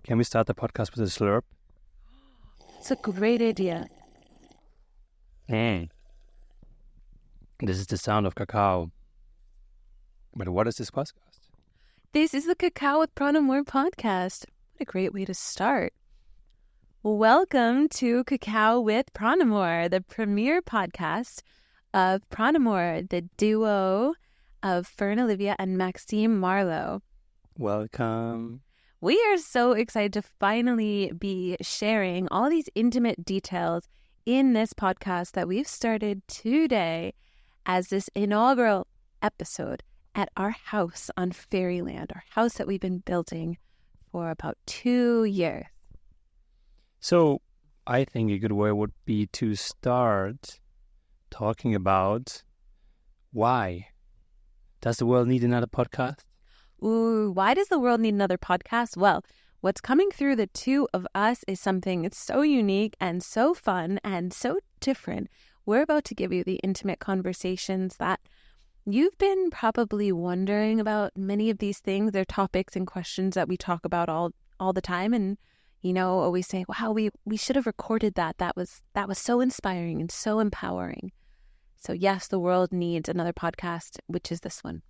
Can we start the podcast with a slurp? It's a great idea. This is the sound of cacao. But what is this podcast? This is the Cacao with Pranamor Podcast. What a great way to start. Welcome to Cacao with Pranamor, the premier podcast of Pranamor, the duo of Fern Olivia and Maxim Marlo. Welcome. We are so excited to finally be sharing all these intimate details in this podcast that we've started today as this inaugural episode at our house on Fairyland, our house that we've been building for about 2 years. So I think a good way would be to start talking about why. Does the world need another podcast? Ooh, why does the world need another podcast? Well, what's coming through the two of us is something that's so unique and so fun and so different. We're about to give you the intimate conversations that you've been probably wondering about. Many of these things, they're topics and questions that we talk about all the time. And, you know, always say, wow, we should have recorded that. That was so inspiring and so empowering. So yes, the world needs another podcast, which is this one.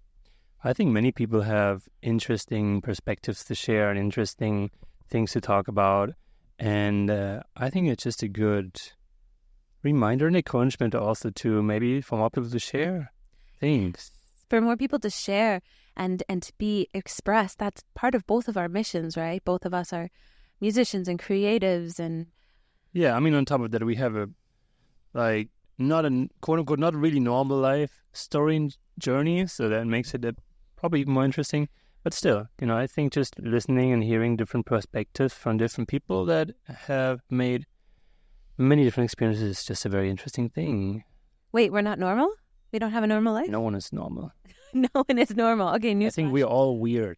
I think many people have interesting perspectives to share and interesting things to talk about. And I think it's just a good reminder and encouragement also to maybe for more people to share things. For more people to share and to be expressed. That's part of both of our missions, right? Both of us are musicians and creatives. And yeah, I mean, on top of that, we have a, like, not a quote-unquote, not really normal life story and journey. So that makes it probably even more interesting. But still, you know, I think just listening and hearing different perspectives from different people that have made many different experiences is just a very interesting thing. Wait, we're not normal? We don't have a normal life? No one is normal. No one is normal. Okay, I think we're all weird.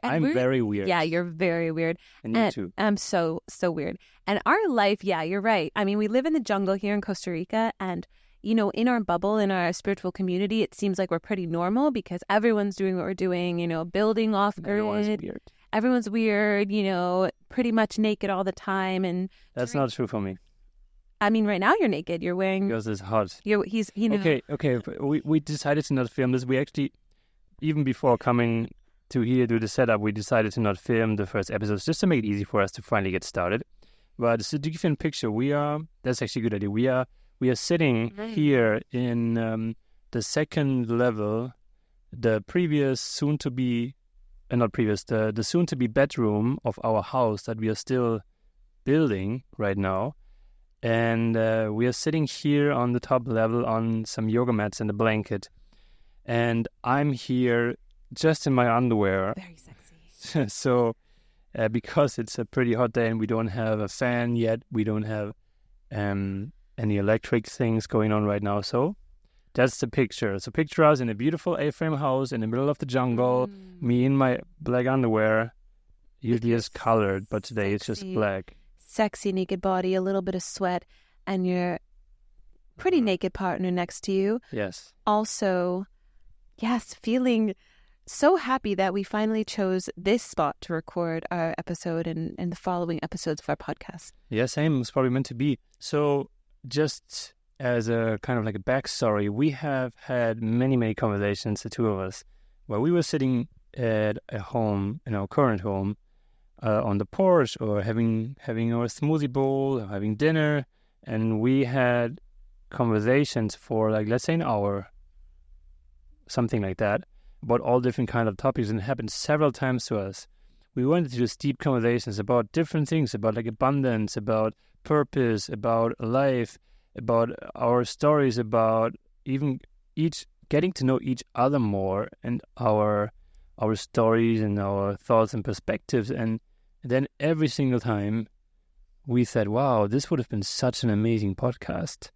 I'm very weird. Yeah, you're very weird. And you too. I'm so weird. And our life, yeah, you're right. I mean, we live in the jungle here in Costa Rica, and you know, in our bubble, in our spiritual community, it seems like we're pretty normal because everyone's doing what we're doing, you know, building off grid. Everyone's weird, you know, pretty much naked all the time. And that's not true for me. I mean, right now you're naked. You're wearing... Because it's hot. Okay. We decided to not film this. We actually, even before coming to here to the setup, we decided to not film the first episodes just to make it easy for us to finally get started. But to give you a picture, that's actually a good idea. We are sitting here in the second level, the soon-to-be bedroom of our house that we are still building right now. And we are sitting here on the top level on some yoga mats and a blanket. And I'm here just in my underwear. Very sexy. So because it's a pretty hot day and we don't have a fan yet, we don't have... any electric things going on right now. So that's the picture. So picture us in a beautiful A-frame house in the middle of the jungle, me in my black underwear. Usually it's colored, but today it's just black. Sexy naked body, a little bit of sweat, and your pretty naked partner next to you. Yes. Also, yes, feeling so happy that we finally chose this spot to record our episode and the following episodes of our podcast. Yeah, same. It's probably meant to be. So just as a kind of like a backstory, we have had many conversations, the two of us, where we were sitting at a home, in our current home, on the porch or having our smoothie bowl or having dinner, and we had conversations for like, let's say an hour, something like that, about all different kind of topics, and it happened several times to us. We went into these deep conversations about different things, about like abundance, about purpose, about life, about our stories, about even each getting to know each other more, and our stories and our thoughts and perspectives. And then every single time we said, wow, this would have been such an amazing podcast.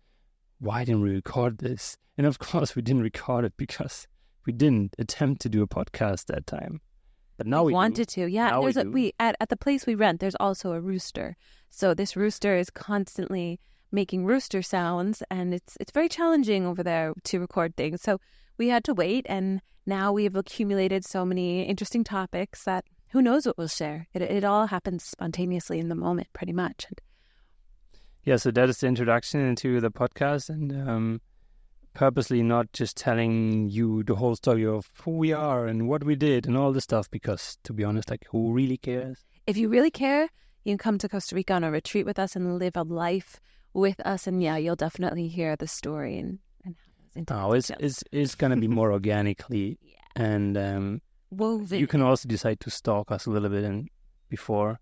Why didn't we record this? And of course we didn't record it because we didn't attempt to do a podcast that time. But now we wanted to, yeah. Now at the place we rent, there's also a rooster. So this rooster is constantly making rooster sounds, and it's very challenging over there to record things. So we had to wait, and now we have accumulated so many interesting topics that who knows what we'll share. It all happens spontaneously in the moment, pretty much. Yeah, so that is the introduction into the podcast, and purposely not just telling you the whole story of who we are and what we did and all this stuff, because to be honest, like, who really cares? If you really care, you can come to Costa Rica on a retreat with us and live a life with us, and yeah, you'll definitely hear the story and how those it's going to be more organically, and woven. you can also decide to stalk us a little bit before.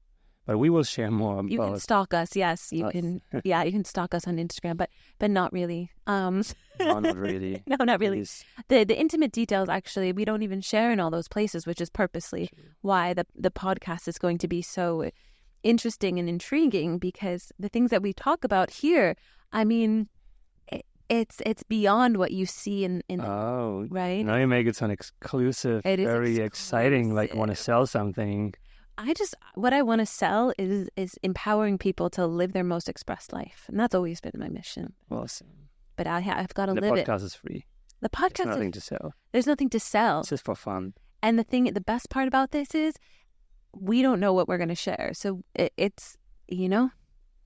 But we will share more about... You can stalk us, yes. You can, yeah, you can stalk us on Instagram, but not really. No, not really. No, not really. The intimate details, actually, we don't even share in all those places, which is purposely why the podcast is going to be so interesting and intriguing, because the things that we talk about here, I mean, it's beyond what you see in right? Now you make it sound exclusive, very exciting, like want to sell something. What I want to sell is empowering people to live their most expressed life. And that's always been my mission. Awesome. But I've got to live it. The podcast is free. The podcast There's nothing to sell. There's nothing to sell. It's just for fun. And the best part about this is we don't know what we're going to share. So it's,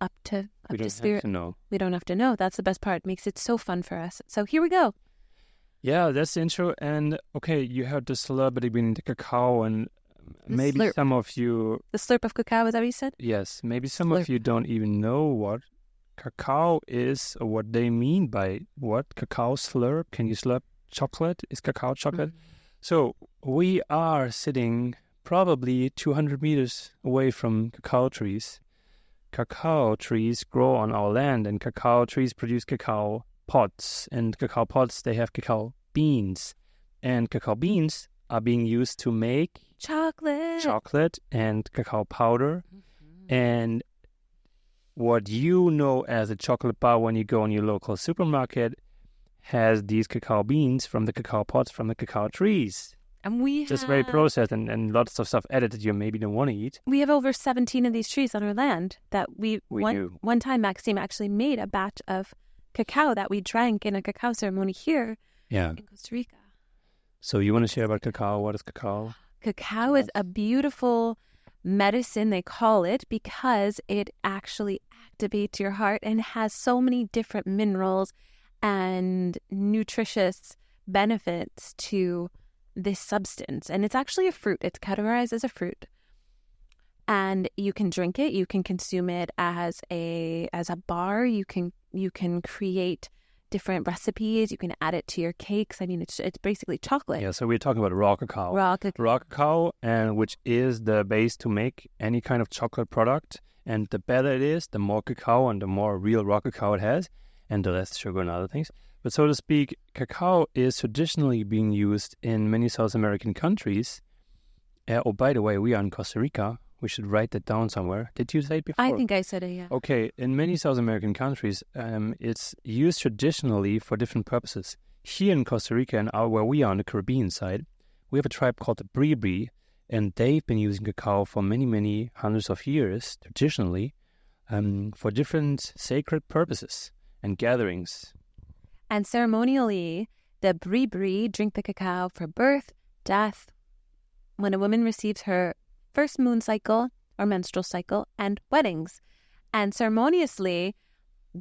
up to spirit. We don't have to know. We don't have to know. That's the best part. It makes it so fun for us. So here we go. Yeah, that's the intro. And okay, you heard the slurp between the cacao and maybe slurp. Some of you... The slurp of cacao, is that what you said? Yes. Maybe some of you don't even know what cacao is or what they mean by what cacao slurp. Can you slurp chocolate? Is cacao chocolate? Mm-hmm. So we are sitting probably 200 meters away from cacao trees. Cacao trees grow on our land, and cacao trees produce cacao pods. And cacao pods, they have cacao beans. And cacao beans are being used to make chocolate and cacao powder. Mm-hmm. And what you know as a chocolate bar when you go in your local supermarket has these cacao beans from the cacao pods from the cacao trees. And we just very processed and lots of stuff added that you maybe don't want to eat. We have over 17 of these trees on our land that one time Maxim actually made a batch of cacao that we drank in a cacao ceremony here in Costa Rica. So you want to share about cacao? What is cacao? Cacao is a beautiful medicine, they call it, because it actually activates your heart and has so many different minerals and nutritious benefits to this substance. And it's actually a fruit. It's categorized as a fruit. And you can drink it. You can consume it as a bar. You can create different recipes. You can add it to your cakes. I mean, it's basically chocolate. Yeah, so we're talking about raw cacao. Raw cacao, and which is the base to make any kind of chocolate product. And the better it is, the more cacao and the more real raw cacao it has, and the less sugar and other things. But so to speak, cacao is traditionally being used in many South American countries. Oh, by the way, we are in Costa Rica. We should write that down somewhere. Did you say it before? I think I said it, yeah. Okay, in many South American countries, it's used traditionally for different purposes. Here in Costa Rica, and where we are on the Caribbean side, we have a tribe called the Brody, and they've been using cacao for many, many hundreds of years, traditionally, for different sacred purposes and gatherings. And ceremonially, the Brody drink the cacao for birth, death, when a woman receives her first moon cycle or menstrual cycle, and weddings. And ceremoniously,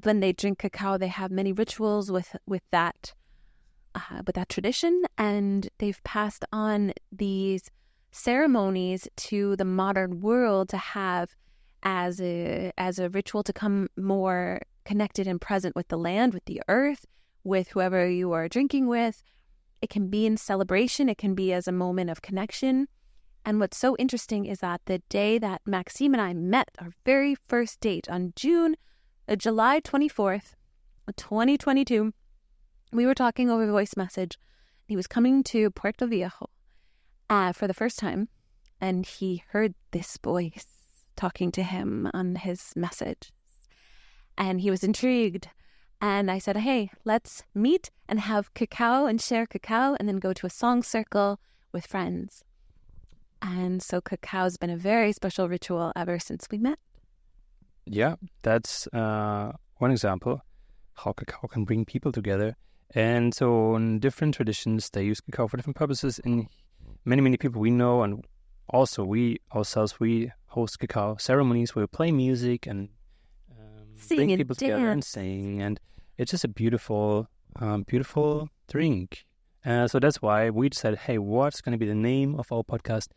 when they drink cacao, they have many rituals with that tradition, and they've passed on these ceremonies to the modern world to have as a ritual to come more connected and present with the land, with the earth, with whoever you are drinking with. It can be in celebration. It can be as a moment of connection. And what's so interesting is that the day that Maxim and I met, our very first date on July 24th, 2022, we were talking over voice message. He was coming to Puerto Viejo for the first time, and he heard this voice talking to him on his message. And he was intrigued. And I said, hey, let's meet and have cacao and share cacao and then go to a song circle with friends. And so cacao's been a very special ritual ever since we met. Yeah, that's one example how cacao can bring people together. And so in different traditions, they use cacao for different purposes. And many, many people we know and also we ourselves, we host cacao ceremonies where we play music and Sing bring and people together and dance. sing, and it's just a beautiful, beautiful drink. So that's why we decided, hey, what's going to be the name of our podcast?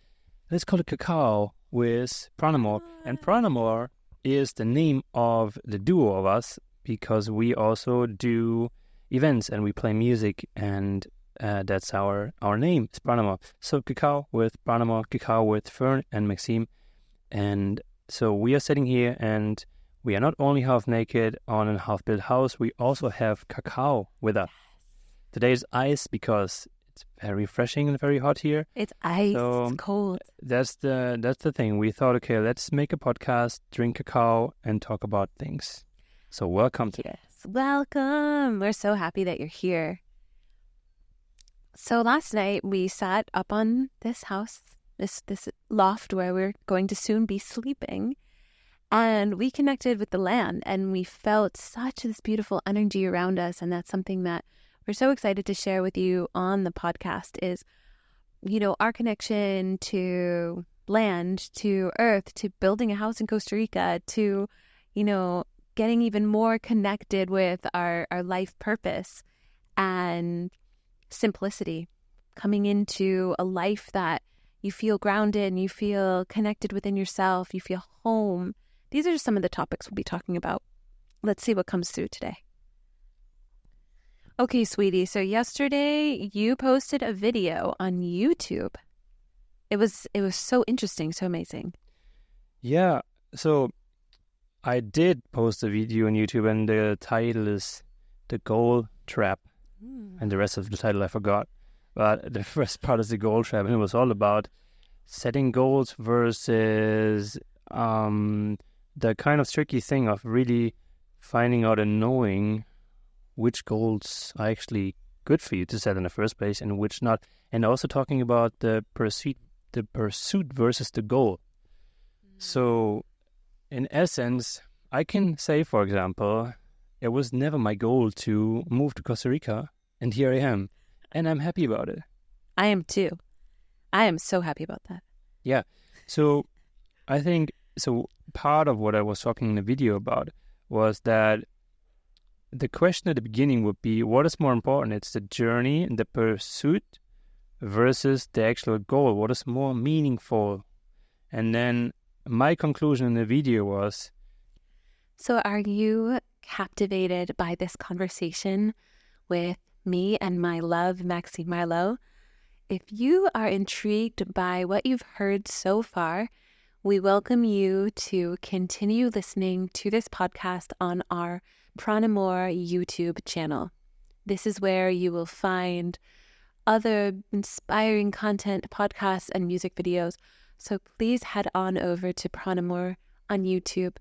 Let's call it Cacao with Pranamor. And Pranamor is the name of the duo of us because we also do events and we play music, and that's our name. It's Pranamor. So Cacao with Pranamor, Cacao with Fern and Maxim. And so we are sitting here, and we are not only half naked on a half built house, we also have cacao with us. Today is ice because it's very refreshing and very hot here. It's ice. So it's cold. That's the thing. We thought, okay, let's make a podcast, drink cacao, and talk about things. So welcome to Yes. Welcome. We're so happy that you're here. So last night we sat up on this house, this loft where we're going to soon be sleeping, and we connected with the land, and we felt such this beautiful energy around us. And that's something that we're so excited to share with you on the podcast is, our connection to land, to earth, to building a house in Costa Rica, to, getting even more connected with our life purpose and simplicity, coming into a life that you feel grounded and you feel connected within yourself, you feel home. These are just some of the topics we'll be talking about. Let's see what comes through today. Okay, sweetie. So yesterday you posted a video on YouTube. It was so interesting, so amazing. Yeah. So I did post a video on YouTube, and the title is The Goal Trap. And the rest of the title I forgot. But the first part is the goal trap, and it was all about setting goals versus the kind of tricky thing of really finding out and knowing which goals are actually good for you to set in the first place and which not. And also talking about the pursuit versus the goal. So in essence, I can say, for example, it was never my goal to move to Costa Rica, and here I am, and I'm happy about it. I am too. I am so happy about that. Yeah. So I think, part of what I was talking in the video about was that the question at the beginning would be, what is more important? It's the journey and the pursuit versus the actual goal. What is more meaningful? And then my conclusion in the video was... So are you captivated by this conversation with me and my love, Maxim Marlo? If you are intrigued by what you've heard so far, we welcome you to continue listening to this podcast on our Pranamor YouTube channel. This is where you will find other inspiring content, podcasts, and music videos. So please head on over to Pranamor on YouTube